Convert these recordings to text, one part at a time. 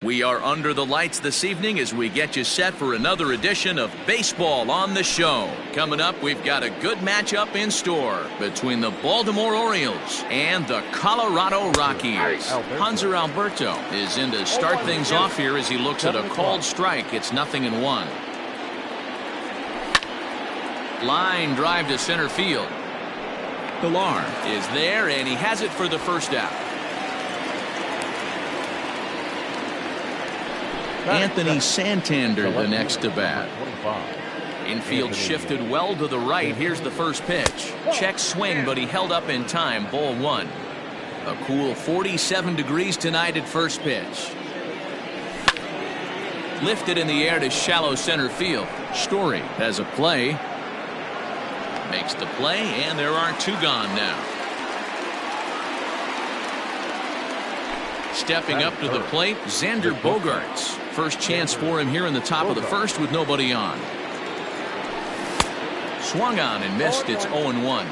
We are under the lights this evening as we get you set for another edition of Baseball on the Show. Coming up, we've got a good matchup in store between the Baltimore Orioles and the Colorado Rockies. Hanser Alberto is in to start things off here as he looks at a called strike. It's 0-1. Line drive to center field. Pilar is there, and he has it for the first out. Anthony Santander the next to bat. Infield shifted well to the right. Here's the first pitch. Check swing, but he held up in time. Ball one. A cool 47 degrees tonight at first pitch. Lifted in the air to shallow center field. Story has a play. Makes the play, and there are two gone now. Stepping up to the plate, Xander Bogaerts. First chance for him here in the top of the first with nobody on. Swung on and missed. It's 0-1.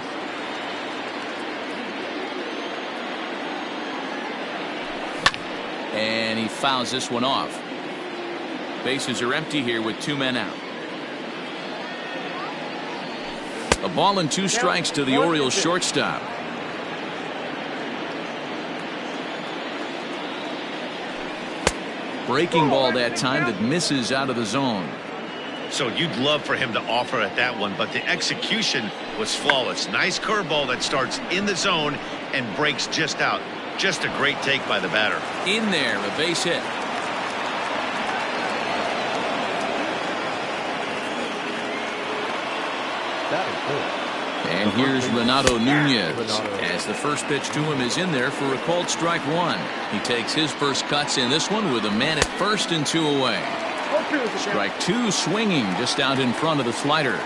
And he fouls this one off. Bases are empty here with two men out. A ball and two strikes to the Orioles shortstop. Breaking ball that time that misses out of the zone. So you'd love for him to offer at that one, but the execution was flawless. Nice curveball that starts in the zone and breaks just out. Just a great take by the batter. In there, a base hit. That is good. And here's Renato Nunez as the first pitch to him is in there for a called strike one. He takes his first cuts in this one with a man at first and two away. Strike two swinging just out in front of the slider.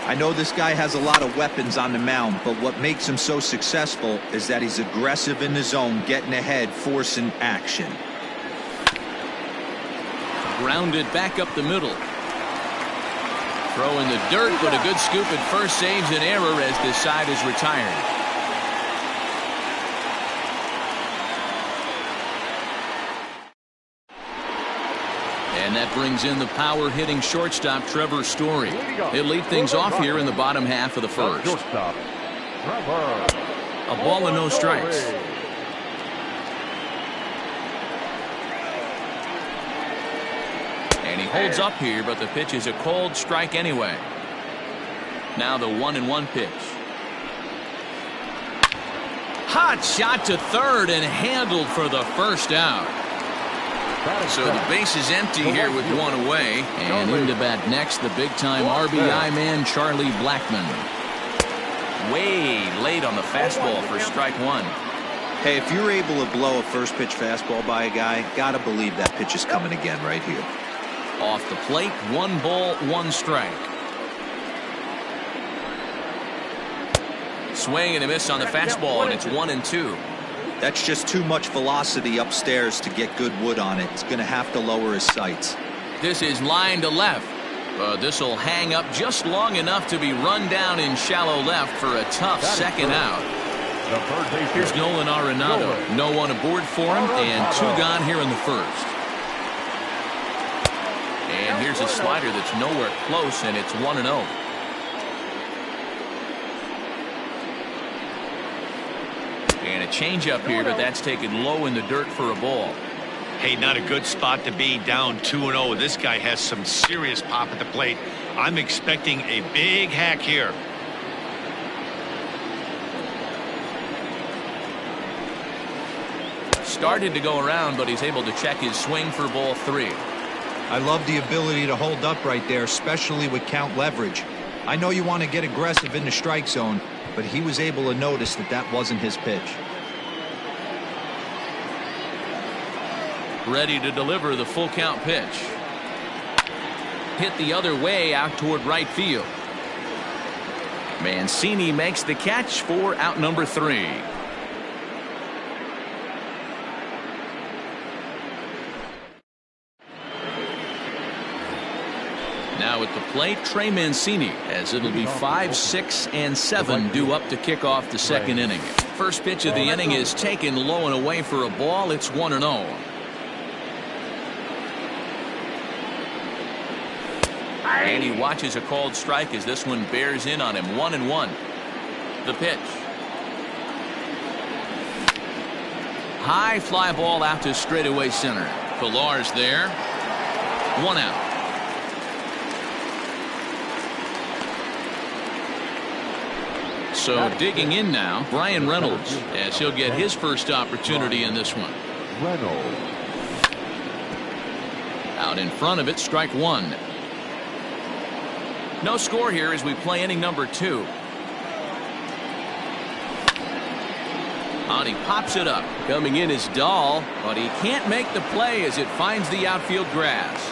I know this guy has a lot of weapons on the mound, but what makes him so successful is that he's aggressive in the zone, getting ahead, forcing action. Grounded back up the middle. Throw in the dirt, but a good scoop at first saves an error as this side is retired. And that brings in the power-hitting shortstop, Trevor Story. He'll lead things off here in the bottom half of the first. A ball and no strikes. And he holds up here, but the pitch is a called strike anyway. Now the 1-1 pitch. Hot shot to third and handled for the first out. So the base is empty here with one away. And in to bat next, the big-time RBI man, Charlie Blackmon. Way late on the fastball for strike one. Hey, if you're able to blow a first pitch fastball by a guy, gotta believe that pitch is coming again right here. Off the plate, 1 ball, 1 strike. Swing and a miss on the fastball, and it's 1-2. That's just too much velocity upstairs to get good wood on it. It's going to have to lower his sights. This is line to left. This will hang up just long enough to be run down in shallow left for a tough second out. Here's Nolan Arenado. No one aboard for him, and 2 gone here in the first. And here's a slider that's nowhere close, and it's 1-0. And a changeup here, but that's taken low in the dirt for a ball. Hey, not a good spot to be, down 2-0. This guy has some serious pop at the plate. I'm expecting a big hack here. Started to go around, but he's able to check his swing for ball 3. I love the ability to hold up right there, especially with count leverage. I know you want to get aggressive in the strike zone, but he was able to notice that that wasn't his pitch. Ready to deliver the full count pitch. Hit the other way out toward right field. Mancini makes the catch for out number 3. Now at the plate, Trey Mancini, as it'll be 5, 6, and 7 due up to kick off the second inning. First pitch of the inning is taken low and away for a ball. It's 1-0. And he watches a called strike as this one bears in on him. 1-1. The pitch. High fly ball out to straightaway center. Pilar's there. 1 out. So digging in now, Brian Reynolds, as he'll get his first opportunity in this one. Reynolds. Out in front of it, strike 1. No score here as we play inning number 2. And he pops it up. Coming in is Dahl, but he can't make the play as it finds the outfield grass.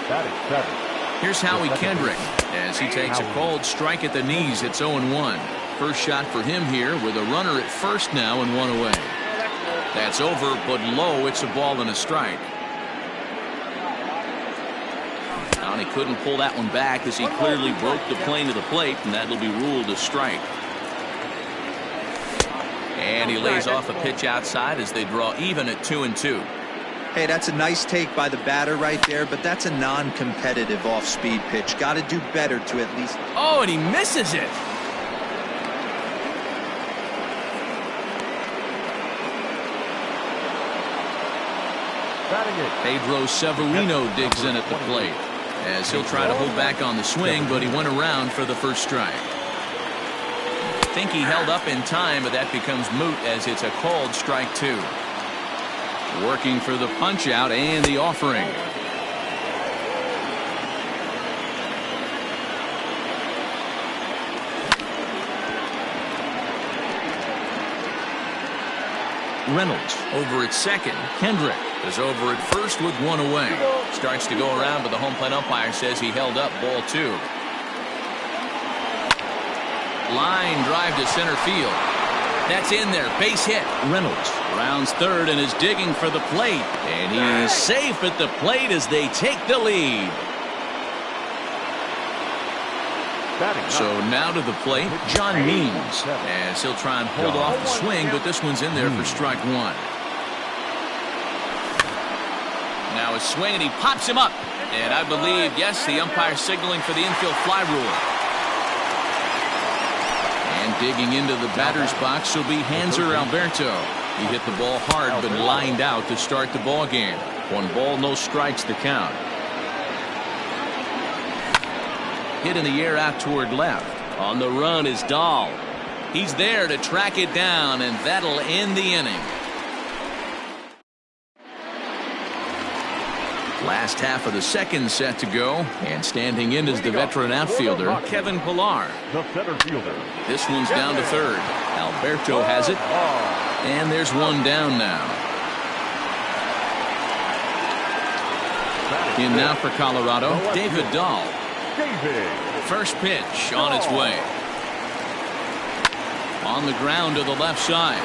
That is 7. Here's Howie Kendrick as he takes a called strike at the knees. It's 0-1. First shot for him here with a runner at first now and 1 away. That's over, but low. It's a ball and a strike. And he couldn't pull that one back as he clearly broke the plane to the plate, and that'll be ruled a strike. And he lays off a pitch outside as they draw even at 2-2. Hey, that's a nice take by the batter right there, but that's a non-competitive off-speed pitch. Got to do better to at least. Oh, and he misses it. Pedro Severino digs in at the plate as he'll try to hold back on the swing, but he went around for the first strike. I think he held up in time, but that becomes moot as it's a called strike 2. Working for the punch out and the offering. Reynolds over at second. Kendrick is over at first with 1 away. Starts to go around, but the home plate umpire says he held up. Ball 2. Line drive to center field. That's in there. Base hit. Reynolds rounds third and is digging for the plate. And he's safe at the plate as they take the lead. So now to the plate, John Means, as he'll try and hold off the swing, but this one's in there for strike 1. Now a swing, and he pops him up. And I believe, yes, the umpire signaling for the infield fly rule. And digging into the batter's box will be Hanser Alberto. He hit the ball hard, but lined out to start the ball game. 1 ball, no strikes the count. Hit in the air out toward left. On the run is Dahl. He's there to track it down, and that'll end the inning. Last half of the second set to go, and standing in is the veteran outfielder, Kevin Pillar. The center fielder. This one's down to third. Alberto has it, and there's 1 down now. In now for Colorado, David Dahl. First pitch on its way. On the ground to the left side.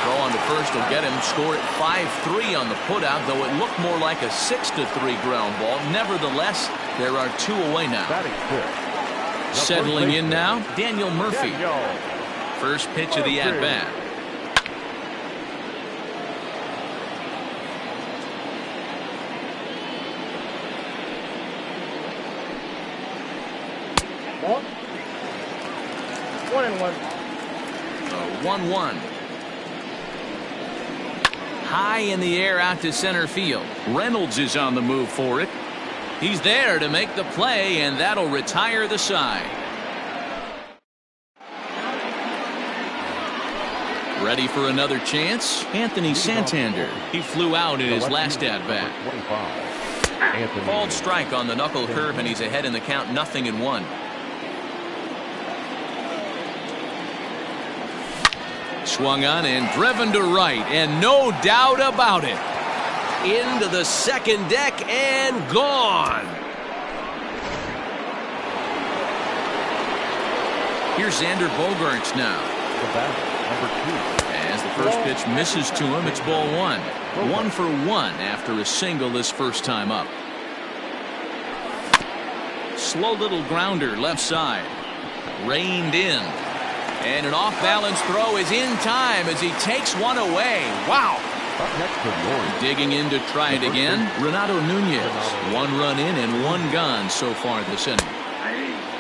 Throw on to first will get him. Score at 5-3 on the putout, though it looked more like a 6-3 ground ball. Nevertheless, there are 2 away now. Settling in now, Daniel Murphy. First pitch of the at-bat. So 1-1. High in the air out to center field. Reynolds is on the move for it. He's there to make the play, and that'll retire the side. Ready for another chance? Anthony Santander. He flew out in his last at-bat. Called strike on the knuckle curve, and he's ahead in the count, 0-1. Swung on and driven to right, and no doubt about it. Into the second deck and gone. Here's Xander Bogaerts now. As the first pitch misses to him, it's ball 1. 1 for 1 after a single this first time up. Slow little grounder left side. Reined in. And an off-balance throw is in time as he takes one away. Wow. Up next for the Orioles. Digging in to try it again, Renato Nunez. 1 run in and 1 gone so far this inning.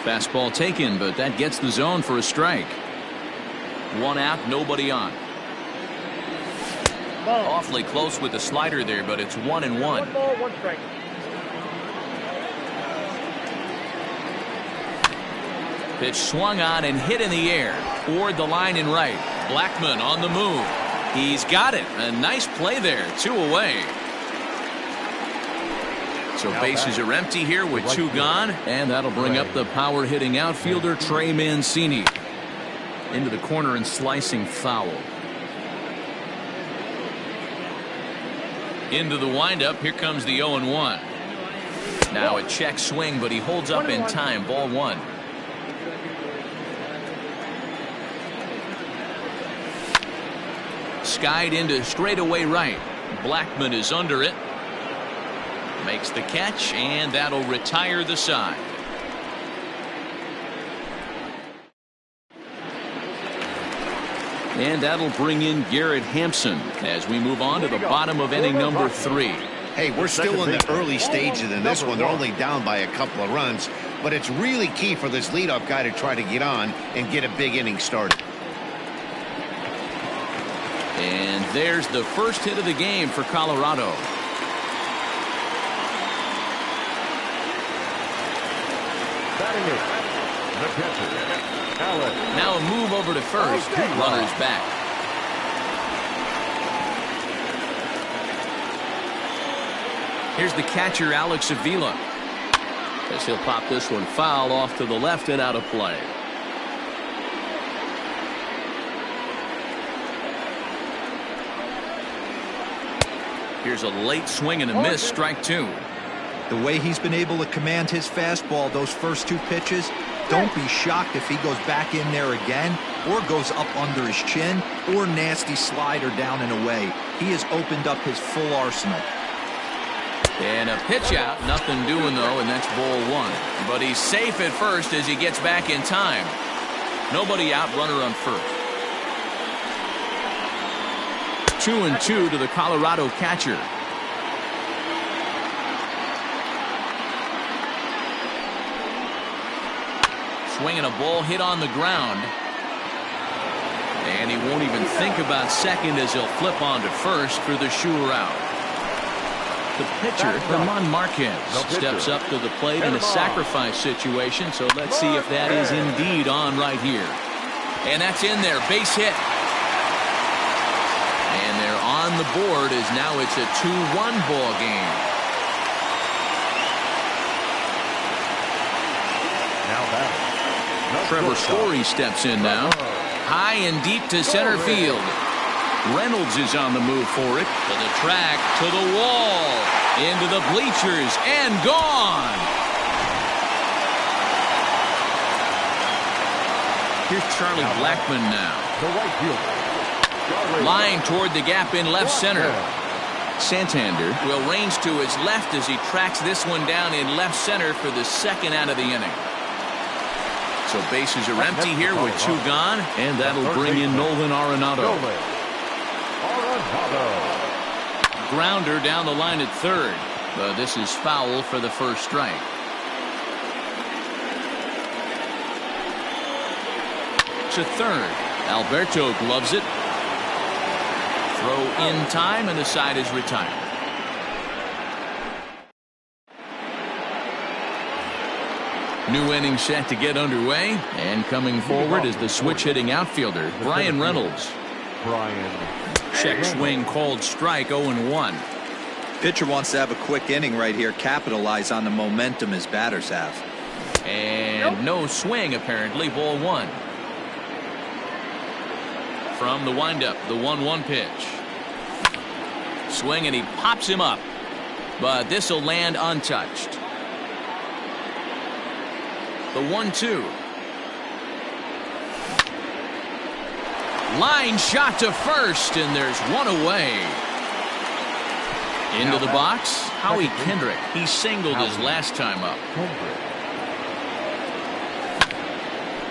Fastball taken, but that gets the zone for a strike. 1 out, nobody on. Awfully close with the slider there, but it's 1-1. 1 ball, 1 strike. Pitch swung on and hit in the air toward the line and right. Blackmon on the move. He's got it. A nice play there. 2 away. So bases are empty here with 2 gone, and that'll bring up the power hitting outfielder Trey Mancini. Into the corner and slicing foul. Into the windup. Here comes the 0-1. Now a check swing, but he holds up in time. Ball 1. Skied into straightaway right. Blackmon is under it. Makes the catch, and that'll retire the side. And that'll bring in Garrett Hampson as we move on to the bottom of inning number 3. Hey, we're still in the early stages in this one. They're only down by a couple of runs, but it's really key for this leadoff guy to try to get on and get a big inning started. And there's the first hit of the game for Colorado. Batting it, the catcher, Alex. Now a move over to first. Runners back. Here's the catcher, Alex Avila. As he'll pop this one foul off to the left and out of play. Here's a late swing and a miss, strike 2. The way he's been able to command his fastball those first 2 pitches, don't be shocked if he goes back in there again or goes up under his chin or nasty slider down and away. He has opened up his full arsenal. And a pitch out, nothing doing though, and that's ball 1. But he's safe at first as he gets back in time. Nobody out, runner on first. 2-2 to the Colorado catcher. Swinging a ball hit on the ground. And he won't even think about second as he'll flip on to first for the sure out. The pitcher, Herman Marquez, steps up to the plate in a sacrifice situation, so let's see if that is indeed on right here. And that's in there, base hit. And they're on the board as now it's a 2-1 ball game. Now batting. Trevor Story steps in now. High and deep to center field. Reynolds is on the move for it. To the track, to the wall, into the bleachers, and gone. Here's Charlie Blackmon now. The right fielder. Line toward the gap in left center. Santander will range to his left as he tracks this one down in left center for the second out of the inning. So bases are empty here with 2 gone, and that'll bring in Nolan Arenado. Grounder down the line at third, but this is foul for the first strike. To third, Alberto gloves it. Throw in time, and the side is retired. New inning set to get underway, and coming forward is the switch-hitting outfielder, Brian Reynolds. Check swing called strike, 0-1. Pitcher wants to have a quick inning right here, capitalize on the momentum his batters have. And no swing, apparently, ball 1. From the windup, the 1-1 pitch. Swing, and he pops him up, but this will land untouched. The 1-2. Line shot to first, and there's one away. Into the box, Howie Kendrick. He singled his last time up.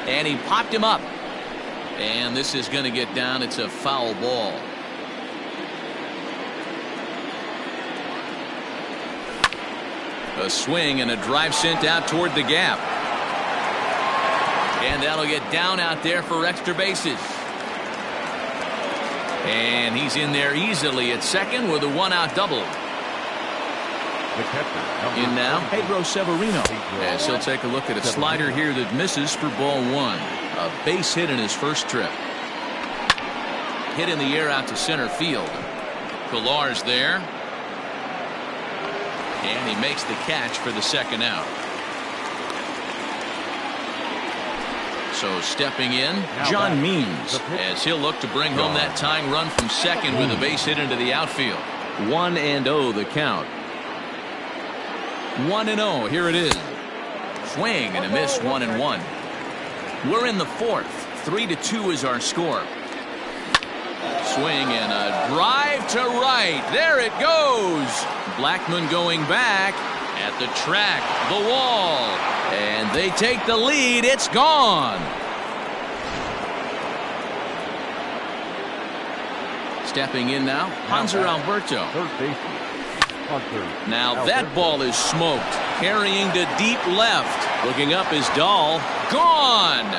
And he popped him up. And this is going to get down. It's a foul ball. A swing and a drive sent out toward the gap. And that'll get down out there for extra bases. And he's in there easily at second with a one-out double. In now, Pedro Severino, as he'll take a look at a slider here that misses for ball one. A base hit in his first trip. Hit in the air out to center field. Pillar's there. And he makes the catch for the second out. So stepping in, John Means, as he'll look to bring home that tying run from second with a base hit into the outfield. 1-0 the count. 1-0, here it is. Swing and a miss, 1-1. We're in the fourth. 3-2 is our score. Swing and a drive to right. There it goes. Blackman going back at the track, the wall. And they take the lead. It's gone. Stepping in now, Hanser Alberto. Now that ball is smoked. Carrying to deep left. Looking up is Dahl. Gone.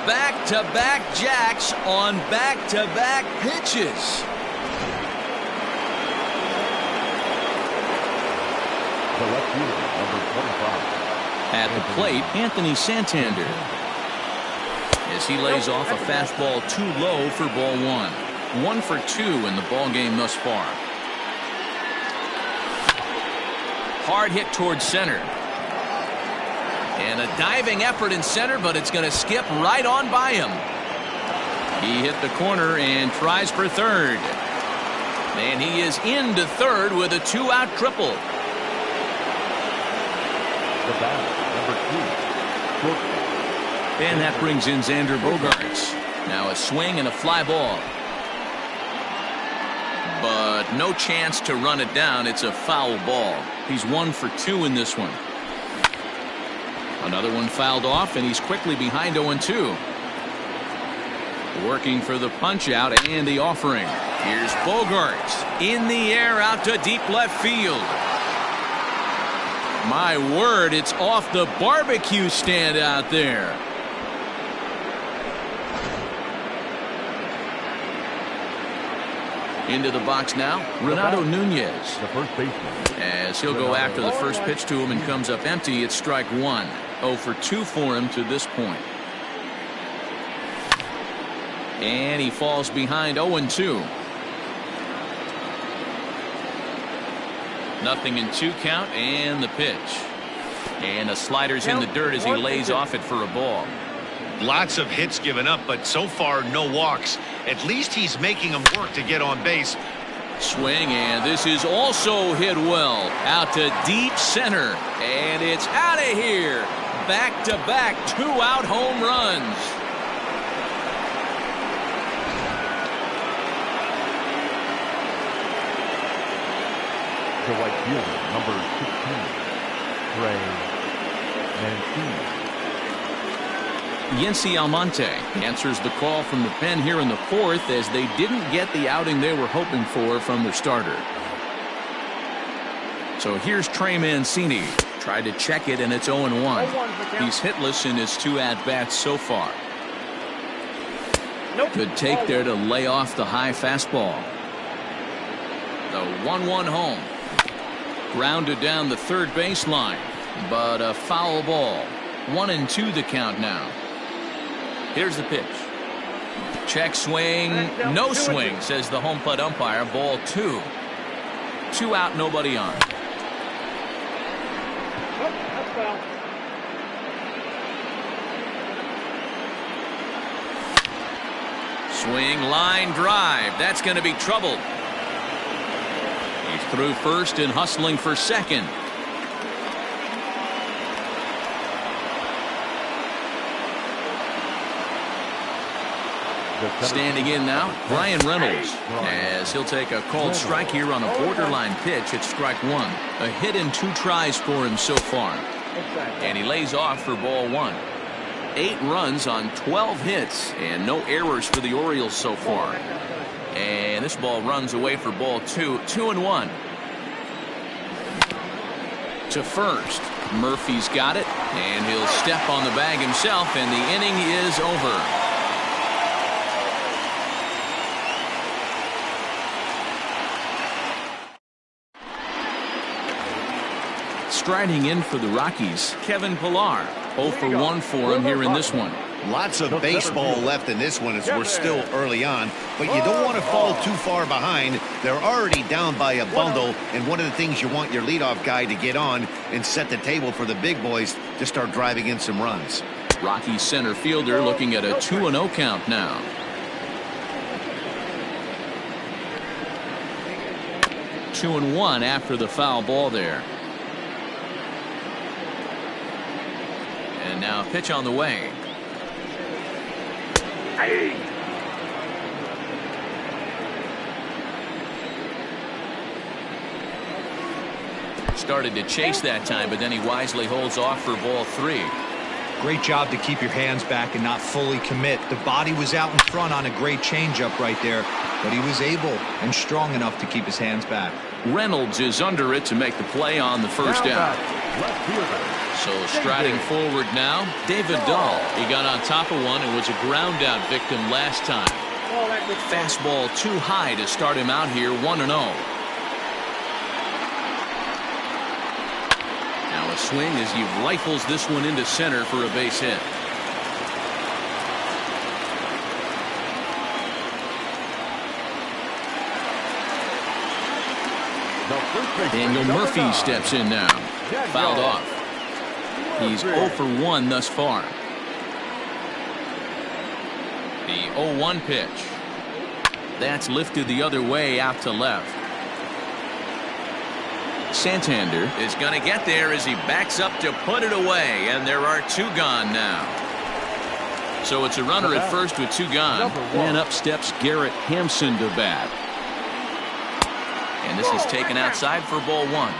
Back-to-back jacks on back-to-back pitches. The left fielder, number 25. At the plate, Anthony Santander. As he lays off a fastball too low for ball one. 1 for 2 in the ball game thus far. Hard hit towards center. And a diving effort in center, but it's going to skip right on by him. He hit the corner and tries for third. And he is into third with a 2-out triple. The batter, number 2, shortstop. And that brings in Xander Bogaerts. Now a swing and a fly ball. But no chance to run it down. It's a foul ball. He's 1 for 2 in this one. Another one fouled off, and he's quickly behind 0-2. Working for the punch out and the offering. Here's Bogaerts in the air out to deep left field. My word, it's off the barbecue stand out there. Into the box now, Renato Nunez. The first baseman. As he'll go after the first pitch to him and comes up empty, it's strike one. 0 for 2 for him to this point. And he falls behind 0-2. Nothing in 2 count and the pitch. And the slider's in the dirt as he lays off it for a ball. Lots of hits given up, but so far no walks. At least he's making them work to get on base. Swing, and this is also hit well. Out to deep center. And it's out of here. Back-to-back 2-out home runs. The right fielder, number 16, Trey Mancini. Yency Almonte answers the call from the pen here in the fourth as they didn't get the outing they were hoping for from their starter. So here's Trey Mancini. Tried to check it, and it's 0-1. He's hitless in his 2 at-bats so far. Good take there to lay off the high fastball. The 1-1 home. Grounded down the third baseline, but a foul ball. 1-2 the count now. Here's the pitch. Check swing. No swing, says the home plate umpire. Ball 2. 2 out, nobody on. Swing, line drive. That's going to be trouble. He's through first and hustling for second. Standing in now, Brian Reynolds, as he'll take a called strike here on a borderline pitch at strike one. A hit and 2 tries for him so far. And he lays off for ball 1. 8 runs on 12 hits and no errors for the Orioles so far. And this ball runs away for ball 2. 2-1. to first. Murphy's got it, and he'll step on the bag himself, and the inning is over. Striding in for the Rockies, Kevin Pillar. 0 for 1 for him here in this one. Lots of baseball left in this one as we're still early on, but you don't want to fall too far behind. They're already down by a bundle, and one of the things you want your leadoff guy to get on and set the table for the big boys to start driving in some runs. Rockies center fielder looking at a 2-0 count now. Two and one after the foul ball there. And now a pitch on the way. Started to chase that time, but then he wisely holds off for ball 3. Great job to keep your hands back and not fully commit. The body was out in front on a great changeup right there, but he was able and strong enough to keep his hands back. Reynolds is under it to make the play on the first out. So striding forward now, David Dahl. He got on top of one and was a ground out victim last time. Fastball too high to start him out here 1-0. Now a swing as he rifles this one into center for a base hit. Daniel Murphy steps in now. Fouled off. He's 0 for 1 thus far. The 0-1 pitch. That's lifted the other way out to left. Santander is going to get there as he backs up to put it away, and there are 2 gone now. So it's a runner at first with 2 gone. And up steps Garrett Hampson to bat. And this is taken outside for ball 1.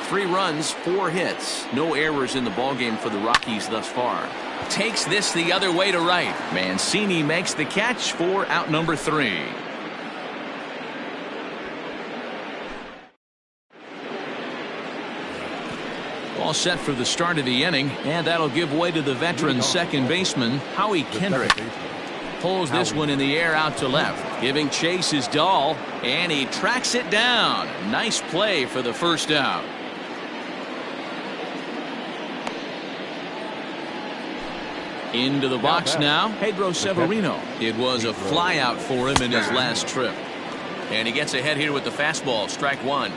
3 runs, 4 hits. No errors in the ballgame for the Rockies thus far. Takes this the other way to right. Mancini makes the catch for out number 3. All set for the start of the inning, and that'll give way to the veteran second baseman, Howie Kendrick. Pulls this one in the air out to left. Giving chase is Dahl, and he tracks it down. Nice play for the first out. Into the box now, Pedro Severino. It was a fly out for him in his last trip. And he gets ahead here with the fastball, strike 1.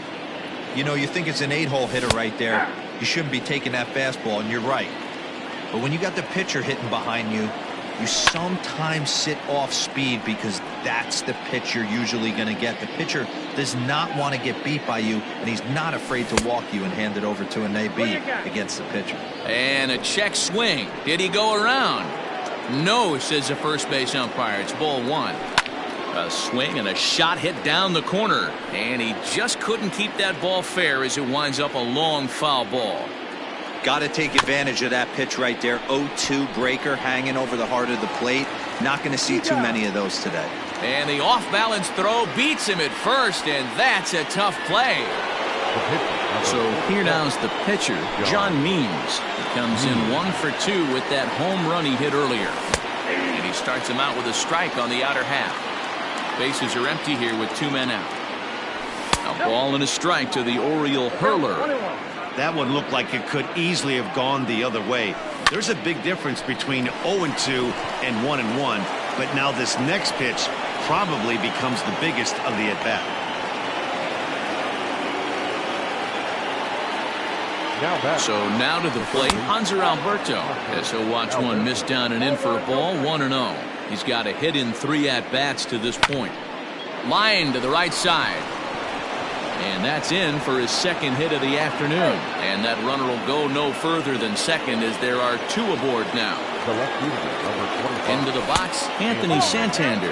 You know, you think it's an 8-hole hitter right there. You shouldn't be taking that fastball, and you're right. But when you got the pitcher hitting behind you, you sometimes sit off speed because that's the pitch you're usually going to get. The pitcher does not want to get beat by you, and he's not afraid to walk you and hand it over to an AB against the pitcher. And a check swing. Did he go around? No, says the first base umpire. It's ball 1. A swing and a shot hit down the corner, and he just couldn't keep that ball fair as it winds up a long foul ball. Got to take advantage of that pitch right there. 0-2 breaker hanging over the heart of the plate. Not going to see too many of those today. And the off-balance throw beats him at first, and that's a tough play. So here now's the pitcher, John Means. He comes in 1 for 2 with that home run he hit earlier. And he starts him out with a strike on the outer half. Bases are empty here with 2 men out. A ball and a strike to the Oriole hurler. That one looked like it could easily have gone the other way. There's a big difference between 0-2 and 1-1, but now this next pitch probably becomes the biggest of the at-bat. So now to the plate, Hanser Alberto, as he'll watch one miss down and in for a ball, 1-0. He's got a hit in 3 at-bats to this point. Line to the right side. And that's in for his second hit of the afternoon. And that runner will go no further than second as there are 2 aboard now. Into the box, Anthony Santander.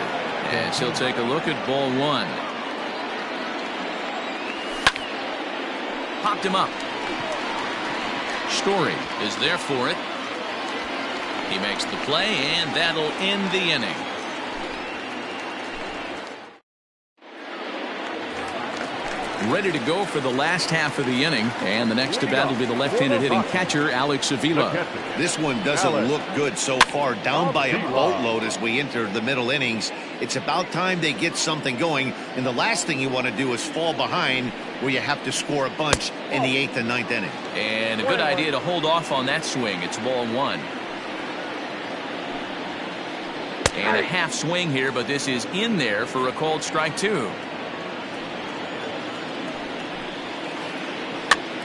As he'll take a look at ball 1. Popped him up. Story is there for it. He makes the play, and that'll end the inning. ready to go for the last half of the inning. And the next to bat will be the left-handed hitting catcher, Alex Avila. This one doesn't look good so far. Down by a boatload as we enter the middle innings. It's about time they get something going. And the last thing you want to do is fall behind where you have to score a bunch in the 8th and 9th inning. And a good idea to hold off on that swing. It's ball 1. And a half swing here, but this is in there for a called strike 2.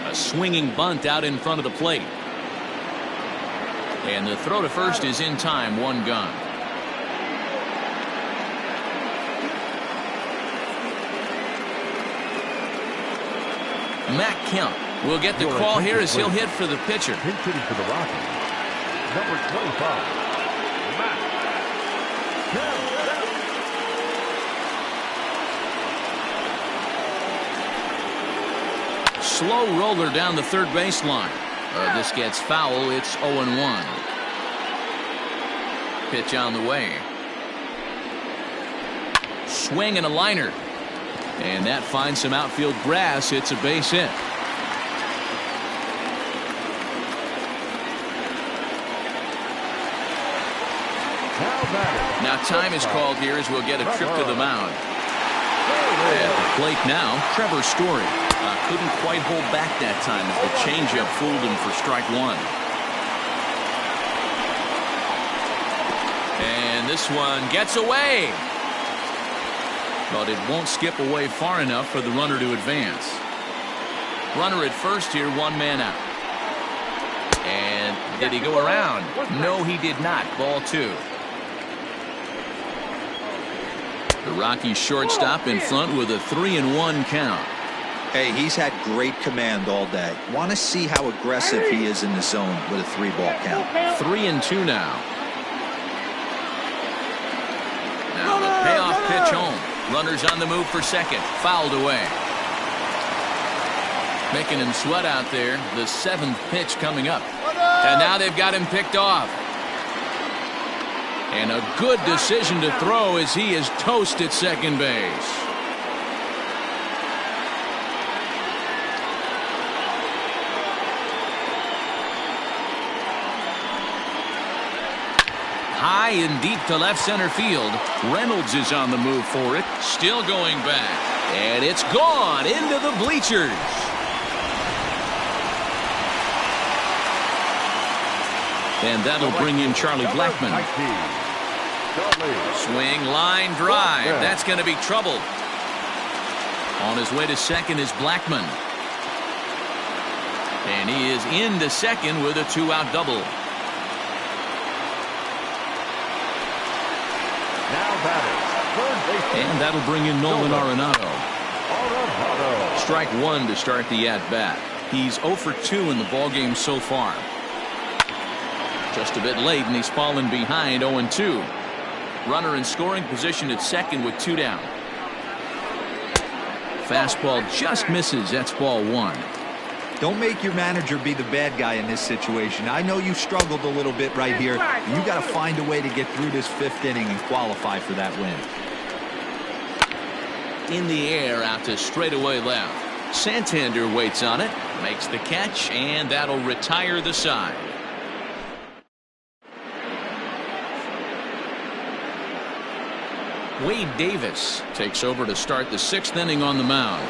A swinging bunt out in front of the plate. And the throw to first is in time. 1 gone. Matt Kemp will get the call here as he'll hit for the pitcher. Pinch hitting for the Rockies. Number 25, Matt Kemp. Slow roller down the third baseline. This gets foul. It's 0-1. Pitch on the way. Swing and a liner. And that finds some outfield grass. It's a base hit. Now time is called here as we'll get a trip to the mound. At the plate now, Trevor Story. Couldn't quite hold back that time as the changeup fooled him for strike 1. And this one gets away. But it won't skip away far enough for the runner to advance. Runner at first here, 1 man out. And did he go around? No, he did not. Ball 2. The Rockies shortstop in front with a 3-1 count. Hey, he's had great command all day. Want to see how aggressive he is in the zone with a 3-ball count. 3-2 now. Now the payoff pitch home. Runners on the move for second. Fouled away. Making him sweat out there. The 7th pitch coming up. And now they've got him picked off. And a good decision to throw as he is toast at second base. High and deep to left center field. Reynolds is on the move for it. Still going back. And it's gone into the bleachers. And that'll bring in Charlie Blackmon. Swing, line, drive. That's going to be trouble. On his way to second is Blackmon. And he is into second with a 2-out double. And that'll bring in Nolan Arenado. Strike 1 to start the at-bat. He's 0 for 2 in the ballgame so far. Just a bit late, and he's fallen behind 0-2. Runner in scoring position at second with 2 down. Fastball just misses. That's ball 1. Don't make your manager be the bad guy in this situation. I know you struggled a little bit right here. You got to find a way to get through this 5th inning and qualify for that win. In the air out to straightaway left. Santander waits on it, makes the catch, and that'll retire the side. Wade Davis takes over to start the 6th inning on the mound.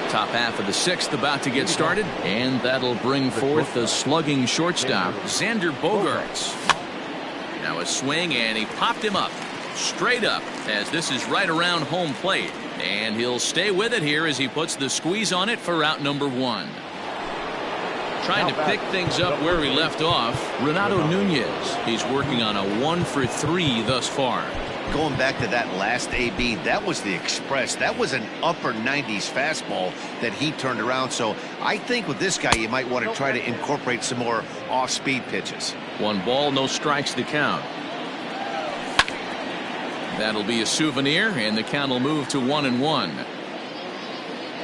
Top half of the 6th about to get started, and that'll bring forth the slugging shortstop, Xander Bogaerts. Now a swing, and he popped him up, straight up, as this is right around home plate. And he'll stay with it here as he puts the squeeze on it for out number 1. Trying to pick things up where he left off, Renato Nunez. He's working on a 1 for 3 thus far. Going back to that last AB, that was the express. That was an upper 90s fastball that he turned around. So I think with this guy, you might want to try to incorporate some more off-speed pitches. 1 ball, no strikes to count. That'll be a souvenir, and the count will move to 1-1.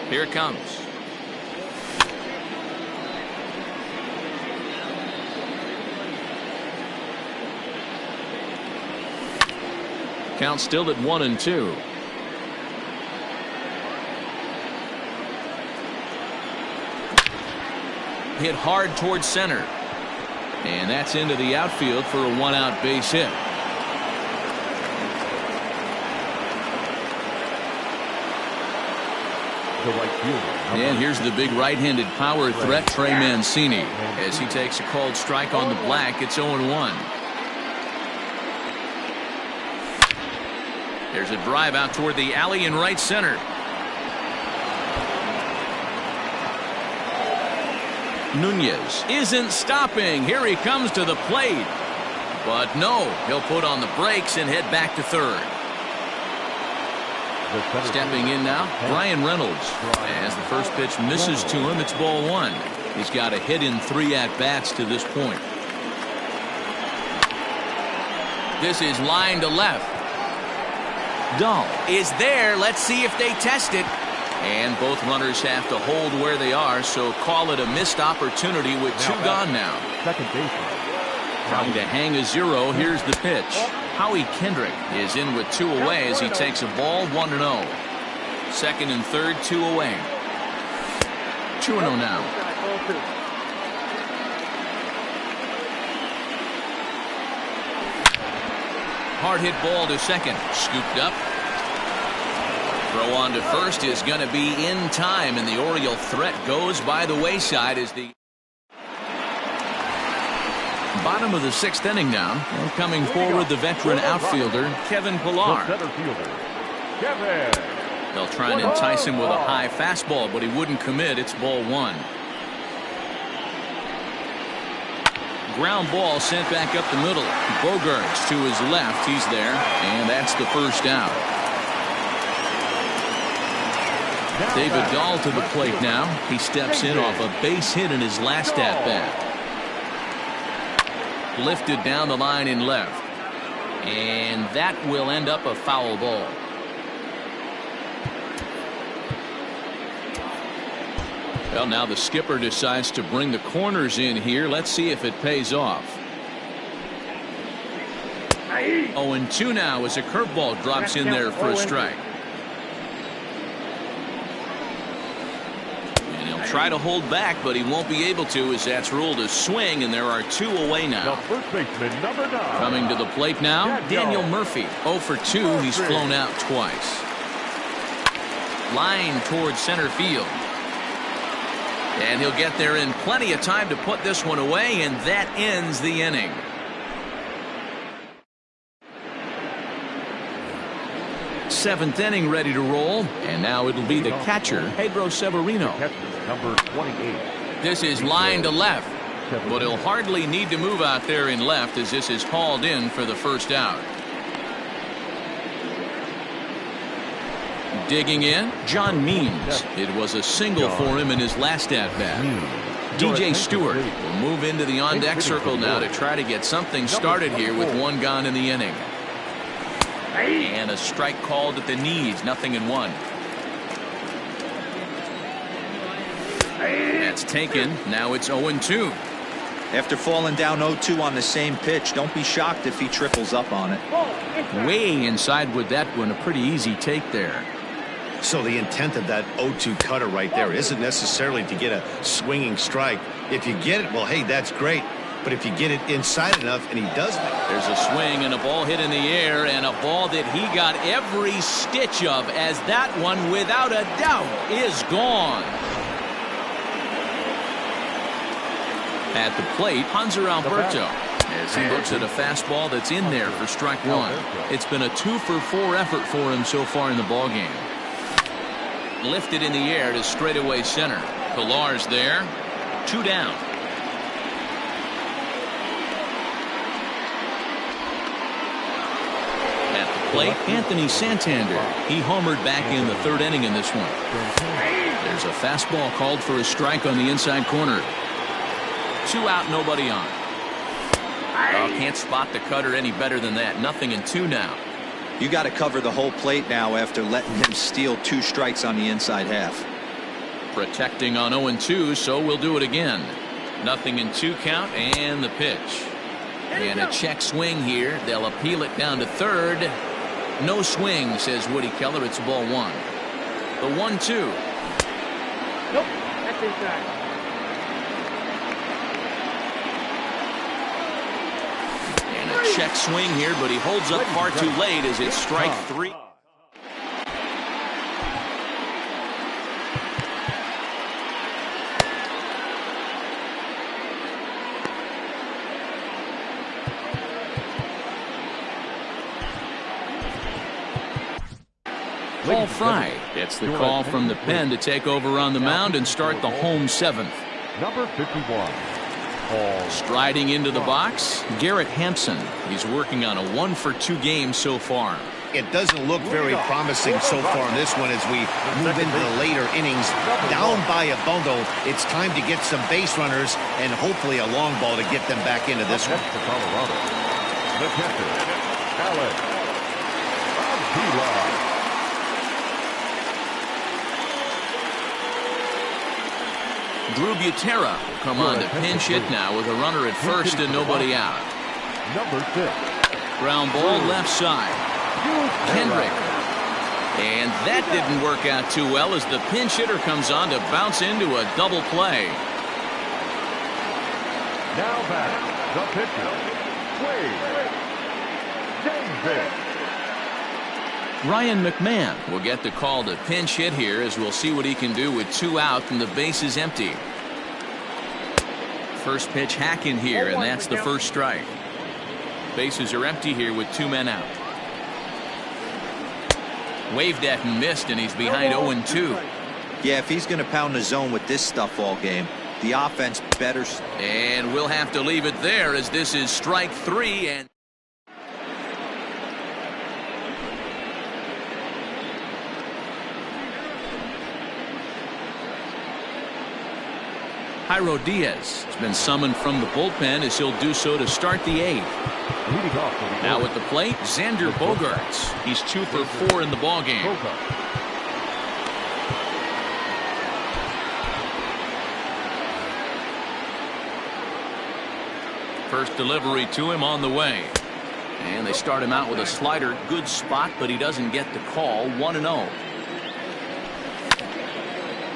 Here it comes. Count still at 1-2. hit hard towards center. And that's into the outfield for a one-out base hit. The right fielder. And here's the big right-handed power threat, Trey Mancini. As he takes a called strike on the black, it's 0-1. There's a drive out toward the alley in right center. Nunez isn't stopping. Here he comes to the plate. But no, he'll put on the brakes and head back to third. Stepping in now, Brian Reynolds. As the first pitch misses to him, it's ball one. He's got a hit in 3 at-bats to this point. This is line to left. Dahl is there. Let's see if they test it. And both runners have to hold where they are, so call it a missed opportunity with 2 gone now. Second baseman. Trying to hang a 0. Here's the pitch. Howie Kendrick is in with 2 away as he takes a ball 1-0. Second and third, 2 away. 2-0 now. Hard hit ball to second. Scooped up. Throw on to first is going to be in time, and the Oriole threat goes by the wayside as the bottom of the 6th inning now. And coming forward, the veteran outfielder, Kevin Pillar. They'll try and entice him with a high fastball, but he wouldn't commit. It's ball one. Ground ball sent back up the middle. Bogarts to his left. He's there, and that's the first out. David Dahl to the plate now. He steps in off a base hit in his last at-bat. Lifted down the line in left. And that will end up a foul ball. Well, now the skipper decides to bring the corners in here. Let's see if it pays off. 0-2 now as a curveball drops in there for a strike. And he'll try to hold back, but he won't be able to as that's ruled a swing, and there are 2 away now. First baseman, number 9. Coming to the plate now, Daniel Murphy. 0 for 2. He's flown out twice. Line towards center field. And he'll get there in plenty of time to put this one away, and that ends the inning. Seventh inning ready to roll, and now it'll be the catcher, Pedro Severino. Number 28. This is line to left, but he'll hardly need to move out there in left as this is hauled in for the first out. Digging in, John Means. It was a single for him in his last at-bat. DJ Stewart will move into the on-deck circle now to try to get something started here with 1 gone in the inning. And a strike called at the knees, 0-1. That's taken. Now it's 0-2. After falling down 0-2 on the same pitch, don't be shocked if he triples up on it. Way inside with that one. A pretty easy take there. So the intent of that 0-2 cutter right there isn't necessarily to get a swinging strike. If you get it, well, hey, that's great. But if you get it inside enough, and he doesn't. There's a swing and a ball hit in the air, and a ball that he got every stitch of, as that one, without a doubt, is gone. At the plate, Hanser Alberto, as he looks at a fastball that's in there for strike 1. It's been a 2-for-4 effort for him so far in the ballgame. Lifted in the air to straightaway center. Pillar's there. 2 down. At the plate, Anthony Santander. He homered back in the 3rd inning in this one. There's a fastball called for a strike on the inside corner. 2 out, nobody on. Oh, can't spot the cutter any better than that. 0-2 now. You got to cover the whole plate now after letting him steal 2 strikes on the inside half. Protecting on 0-2, so we'll do it again. 0-2 count, and the pitch. And a check swing here. They'll appeal it down to third. No swing, says Woody Keller. It's ball 1. The 1-2. Nope, that's inside. check swing here, but he holds up far too late as it's strike 3. Paul Fry gets the call from the pen to take over on the mound and start the home 7th. Number 51. Striding into the box, Garrett Hampson. He's working on a 1-for-2 game so far. It doesn't look very promising so far in this one as we move into the later innings. Down by a bundle, it's time to get some base runners and hopefully a long ball to get them back into this one. Colorado. The catcher, Alex Avila. Drew Butera will come on to pinch hit now with a runner at first and nobody out. Number 6. Ground ball left side. Kendrick. And that didn't work out too well as the pinch hitter comes on to bounce into a double play. Now back, the pitcher, David. Ryan McMahon will get the call to pinch hit here as we'll see what he can do with 2 out and the base is empty. First pitch hacking here, and that's the first strike. Bases are empty here with 2 men out. Waved at and missed, and he's behind 0-2. Yeah, if he's going to pound the zone with this stuff all game, the offense better. And we'll have to leave it there as this is strike 3. And Jairo Diaz has been summoned from the bullpen as he'll do so to start the 8th. Now at the plate, Xander Bogaerts. He's 2 for 4 in the ballgame. First delivery to him on the way. And they start him out with a slider. Good spot, but he doesn't get the call. 1-0.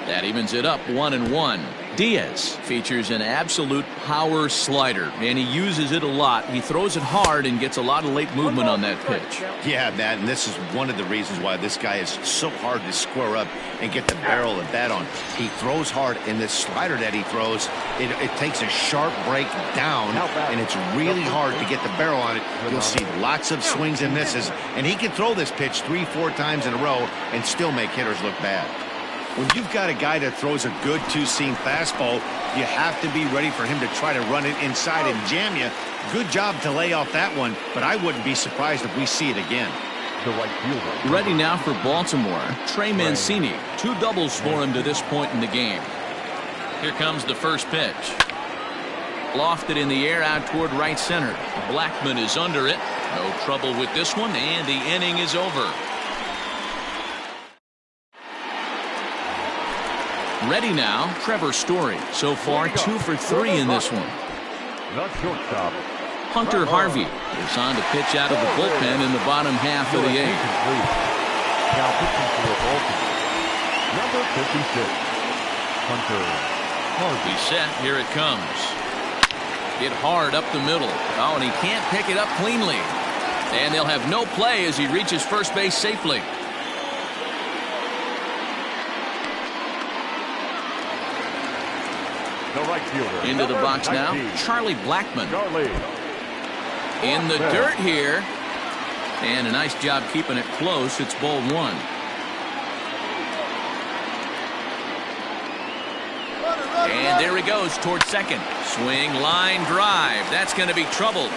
That evens it up 1-1. Diaz features an absolute power slider, and he uses it a lot. He throws it hard and gets a lot of late movement on that pitch. Yeah, Matt, and this is one of the reasons why this guy is so hard to square up and get the barrel of bat on. He throws hard, and this slider that he throws, it takes a sharp break down, and it's really hard to get the barrel on it. You'll see lots of swings and misses, and he can throw this pitch 3-4 times in a row and still make hitters look bad. When you've got a guy that throws a good two-seam fastball, you have to be ready for him to try to run it inside and jam you. Good job to lay off that one, but I wouldn't be surprised if we see it again. The right fielder. Ready now for Baltimore, Trey Mancini. 2 doubles for him to this point in the game. Here comes the first pitch. Lofted in the air out toward right center. Blackman is under it. No trouble with this one, and the inning is over. Ready now, Trevor Story. So far, 2 for 3 in this one. The shortstop. Hunter Harvey is on to pitch out of the bullpen in the bottom half of the 8th. Now pitching for Baltimore. Number 56. Hunter Harvey. He's set. Here it comes. Hit hard up the middle. Oh, and he can't pick it up cleanly. And they'll have no play as he reaches first base safely. The right fielder. Into the box now, Charlie Blackmon. In the dirt here. And a nice job keeping it close. It's ball 1. And there he goes towards second. Swing, line, drive. That's going to be trouble.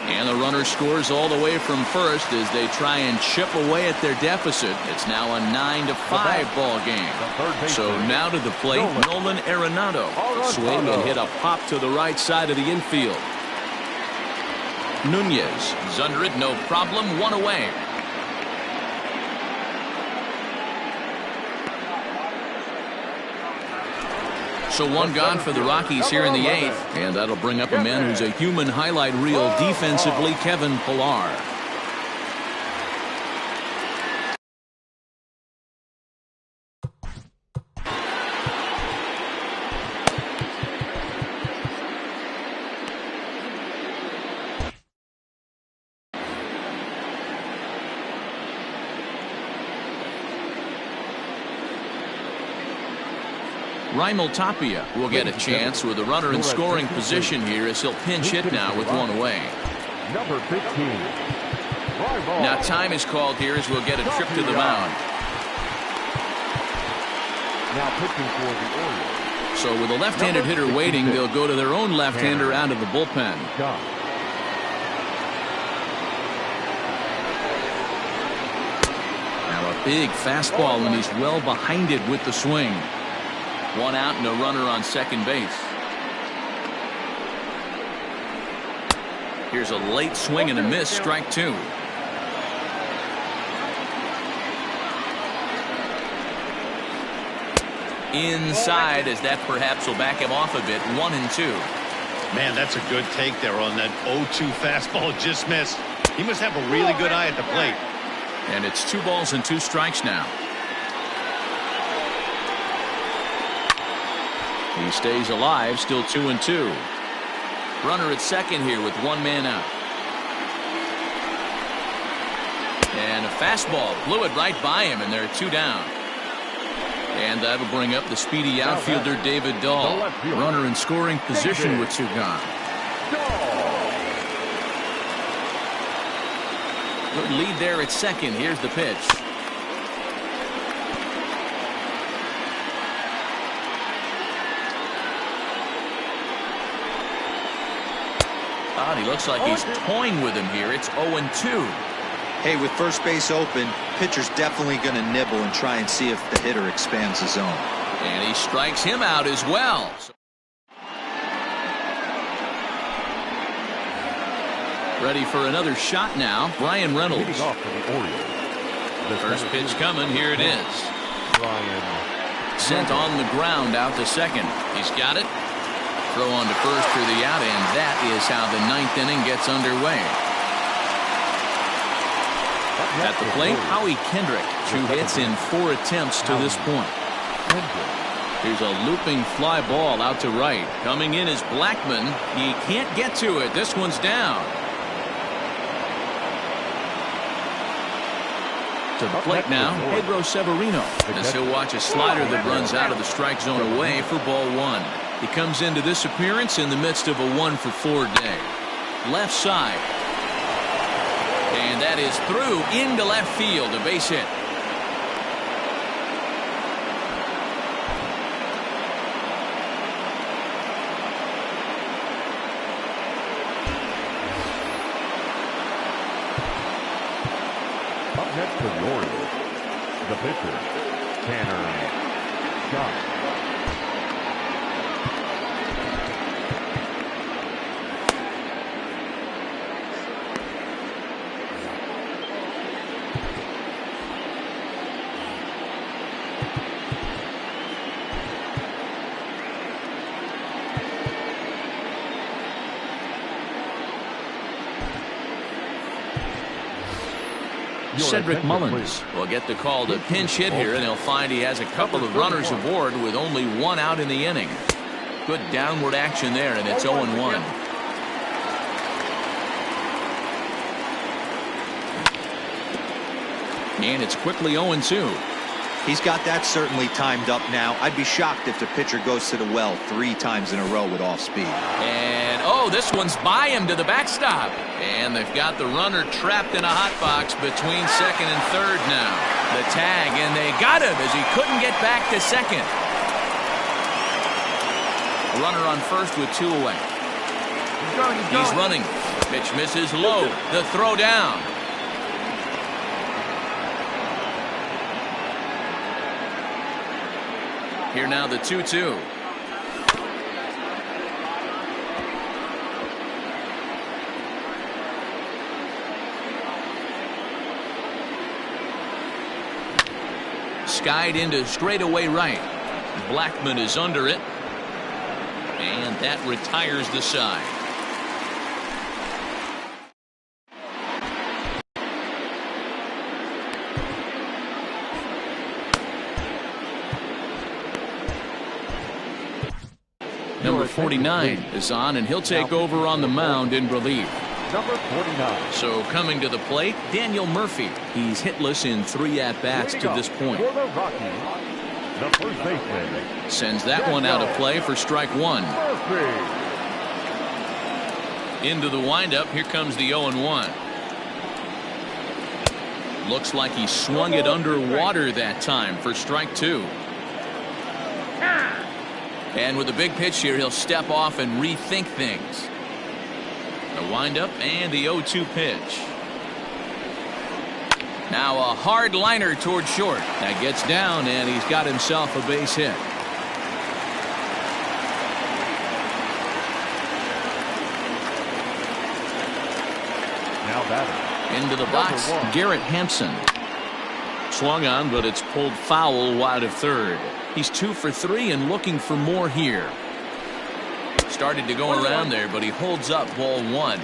And the runner scores all the way from first as they try and chip away at their deficit. It's now a 9-5 ball game. So now to the plate, Nolan Arenado. Swing and hit a pop to the right side of the infield. Nunez is under it, no problem, 1 away. So 1 gone for the Rockies here in the 8th, and that'll bring up a man who's a human highlight reel defensively, Kevin Pillar. Raimel Tapia will get a chance with a runner in scoring position here as he'll pinch hit now with one away. Number 15. Now time is called here as we'll get a trip to the mound. Now pitching for the Orioles. So with a left-handed hitter waiting, they'll go to their own left-hander out of the bullpen. Now a big fastball, and he's well behind it with the swing. One out and a runner on second base. Here's a late swing and a miss, strike two. Inside, as that perhaps will back him off a bit. 1-2. Man, that's a good take there on that 0-2 fastball. Just missed. He must have a really good eye at the plate. And it's 2 balls and 2 strikes now. He stays alive, still 2-2. Runner at second here with 1 man out. And a fastball blew it right by him, and there are 2 down. And that'll bring up the speedy outfielder David Dahl. Runner in scoring position with 2 gone. Good lead there at second. Here's the pitch. He looks like he's toying with him here. It's 0-2. Hey, with first base open, pitcher's definitely going to nibble and try and see if the hitter expands the zone. And he strikes him out as well. Ready for another shot now, Brian Reynolds. Leading off for the Orioles. The first pitch coming, here it is. Brian. Sent on the ground out to second. He's got it. Throw on to first for the out, and that is how the 9th inning gets underway. At the plate, Howie Kendrick. 2 hits in 4 attempts to this point. Here's a looping fly ball out to right. Coming in is Blackman. He can't get to it. This one's down. To the plate now, Pedro Severino, as he'll watch a slider that runs out of the strike zone away for ball 1. He comes into this appearance in the midst of a 1-for-4 day. Left side. And that is through into left field, a base hit. Up next for the Orioles, the pitcher, Tanner Scott. Cedric Mullins will get the call to pinch hit here, and he'll find he has a couple of runners aboard with only 1 out in the inning. Good downward action there, and it's 0-1. And it's quickly 0-2. He's got that certainly timed up now. I'd be shocked if the pitcher goes to the well 3 times in a row with off speed. And, oh, this one's by him to the backstop. And they've got the runner trapped in a hot box between second and third now. The tag, and they got him as he couldn't get back to second. A runner on first with 2 away. He's running. Pitch misses low. The throw down. Here now the 2-2. Skied into straightaway right. Blackman is under it. And that retires the side. Number 49 is on, and he'll take over on the mound in relief. Number 49. So coming to the plate, Daniel Murphy. He's hitless in 3 at-bats to this point. For the Rockies, The first baseman. Sends that one out of play for strike one. Into the windup. Here comes the 0-1. Looks like he swung it underwater that time for strike two. And with a big pitch here, he'll step off and rethink things. The windup and the 0-2 pitch. Now a hard liner toward short. That gets down, and he's got himself a base hit. Now batting. Into the box, Garrett Hampson. Swung on, but it's pulled foul wide of third. He's 2 for 3 and looking for more here. Started to go around there, but he holds up ball one.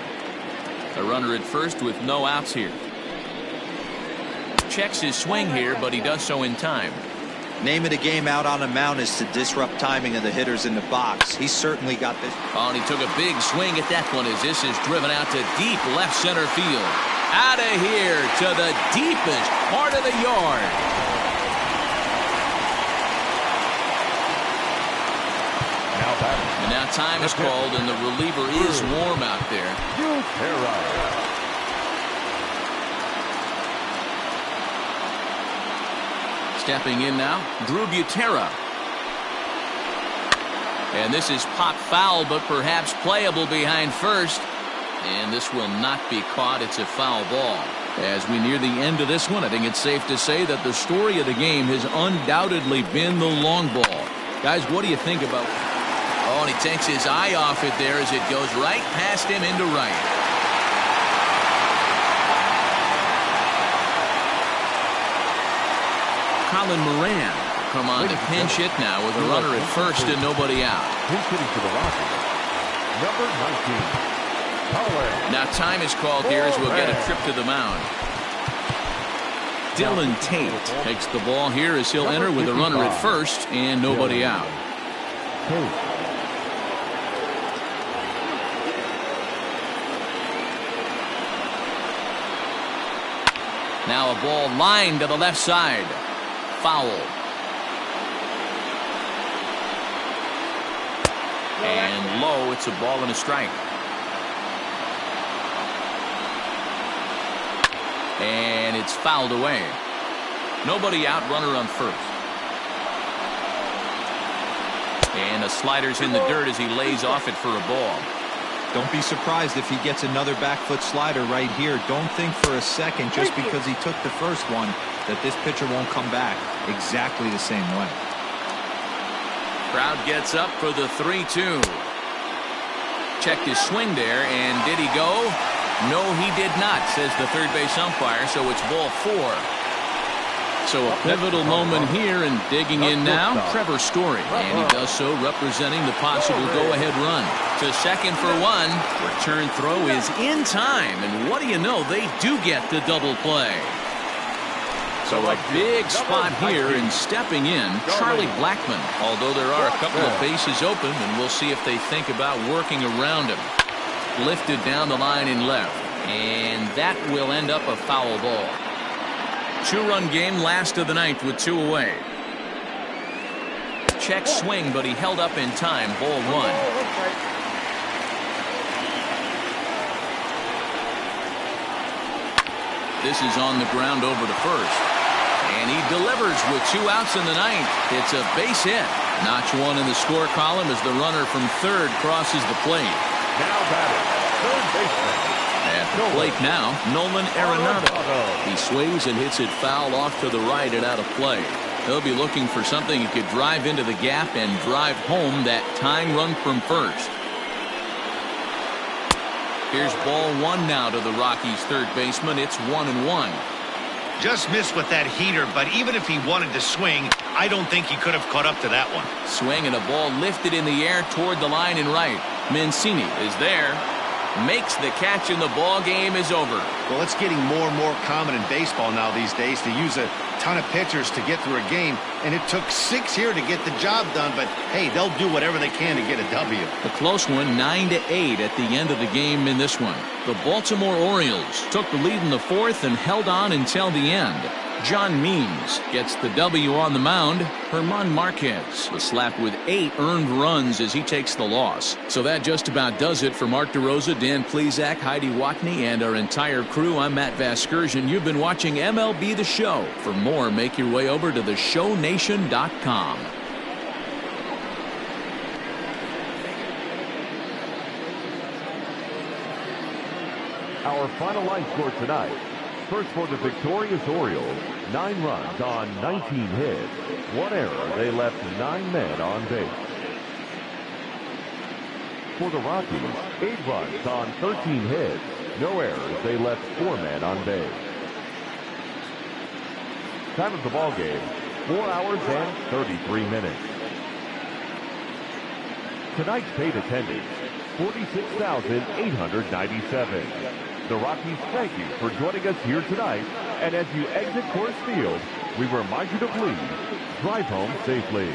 A runner at first with no outs here. Checks his swing here, but he does so in time. Name of the game out on the mound is to disrupt timing of the hitters in the box. He's certainly got this. Oh, and he took a big swing at that one as this is driven out to deep left center field. Out of here to the deepest part of the yard. Now batting. And now time is called, and the reliever is warm out there. Stepping in now, Drew Butera. And this is popped foul, but perhaps playable behind first. And this will not be caught. It's a foul ball. As we near the end of this one, I think it's safe to say that the story of the game has undoubtedly been the long ball. Guys, what do you think about? Oh, and he takes his eye off it there as it goes right past him into right. Colin Moran come on to pinch hit now with a runner at first and nobody out. He's hitting to the Rockies. Number 19. Now time is called here as we'll get a trip to the mound. Dylan Tate takes the ball here as he'll enter with a runner at first and nobody out. Now a ball lined to the left side. Foul. And low, it's a ball and a strike. And it's fouled away. Nobody out, runner on first. And the slider's in the dirt as he lays off it for a ball. Don't be surprised if he gets another back foot slider right here. Don't think for a second just because he took the first one that this pitcher won't come back exactly the same way. Crowd gets up for the 3-2. Checked his swing there, and did he go? No, he did not, says the third base umpire, so it's ball 4. So a pivotal moment here, and digging in now, Trevor Story, and he does so representing the possible go-ahead run. To second for one. Return throw is in time, and what do you know, they do get the double play. So a big spot here, and stepping in, Charlie Blackmon, although there are a couple of bases open, and we'll see if they think about working around him. Lifted down the line in left, and that will end up a foul ball. 2-run game, last of the ninth with 2 away. Check swing, but he held up in time. Ball 1. This is on the ground over to first, and he delivers with 2 outs in the ninth. It's a base hit. Notch 1 in the score column as the runner from third crosses the plate. Now batting, third baseman. At the plate now, Nolan Arenado. He swings and hits it foul off to the right and out of play. He'll be looking for something he could drive into the gap and drive home that tying run from first. Here's ball 1 now to the Rockies' third baseman. It's 1-1. Just missed with that heater, but even if he wanted to swing, I don't think he could have caught up to that one. Swing and a ball lifted in the air toward the line and right. Mancini is there. Makes the catch, and the ball game is over. Well, it's getting more and more common in baseball now these days to use a ton of pitchers to get through a game, and it took 6 here to get the job done, but hey, they'll do whatever they can to get a W. A close one, 9-8 at the end of the game in this one. The Baltimore Orioles took the lead in the 4th and held on until the end. John Means gets the W on the mound. Herman Marquez was slapped with 8 earned runs as he takes the loss. So that just about does it for Mark DeRosa, Dan Plesac, Heidi Watney, and our entire crew. I'm Matt Vasgersian. You've been watching MLB The Show. For more, make your way over to theshownation.com. Our final line score tonight. First for the victorious Orioles, 9 runs on 19 hits. 1 error, they left 9 men on base. For the Rockies, 8 runs on 13 hits. No errors, they left 4 men on base. Time of the ball game, 4 hours and 33 minutes. Tonight's paid attendance, 46,897. The Rockies thank you for joining us here tonight, and as you exit Coors Field, we remind you to please drive home safely.